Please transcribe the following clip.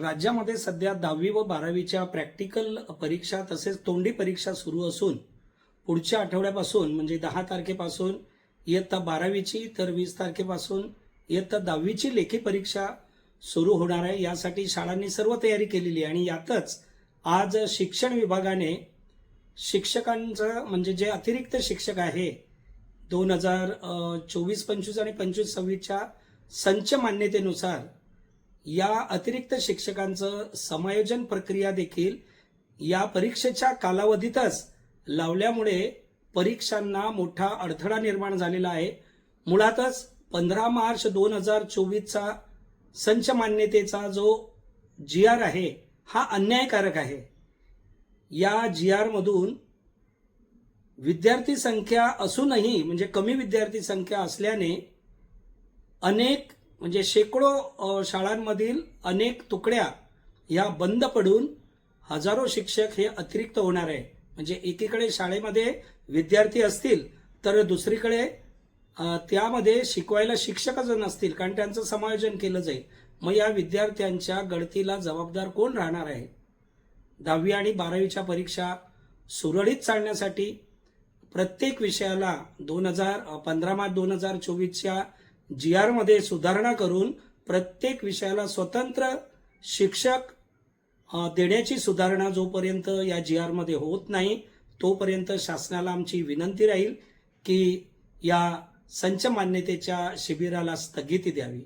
राज्यामध्ये सध्या 10वी व 12वीच्या प्रॅक्टिकल परीक्षा तसेच तोंडी परीक्षा सुरू असून पुढच्या आठवड्यापासून म्हणजे 10 तारखेपासून इयत्ता 12वीची तर 20 तारखेपासून इयत्ता 10वीची लेखी परीक्षा सुरू होणार आहे। यासाठी शाळांनी सर्व तयारी केलेली आहे आणि यातच आज शिक्षण विभागाने शिक्षकांचं म्हणजे जे अतिरिक्त शिक्षक आहे 2024-25 आणि 25-26च्या संच मान्यतेनुसार या अतिरिक्त शिक्षकांचं समायोजन प्रक्रिया देखील या परीक्षेच्या कालावधीतच लावल्यामुळे परीक्षांना मोठा अडथळा निर्माण झालेला आहे। मुळातच 15 मार्च 2024चा संच मान्यतेचा जो GR आहे हा अन्यायकारक आहे। या GR मधून विद्यार्थी संख्या असूनही म्हणजे कमी विद्यार्थी संख्या असल्याने अनेक म्हणजे शेकडो शाळांमधील अनेक तुकड्या या बंद पडून हजारो शिक्षक हे अतिरिक्त होणार आहे। म्हणजे एकीकडे शाळेमध्ये विद्यार्थी असतील तर दुसरीकडे त्यामध्ये शिकवायला शिक्षकच नसतील कारण त्यांचं समायोजन केलं जाईल। मग या विद्यार्थ्यांच्या गळतीला जबाबदार कोण राहणार आहे? 10वी आणि 12वीच्या परीक्षा सुरळीत चालण्यासाठी प्रत्येक विषयाला 15 मार्च 2024च्या GR मध्ये सुधारणा करून प्रत्येक विषयाला स्वतंत्र शिक्षक देण्याची सुधारणा जोपर्यंत या GR मध्ये होत नाही तोपर्यंत शासनाला आमची विनंती राहील की या संच मान्यतेच्या शिबिराला स्थगिती द्यावी।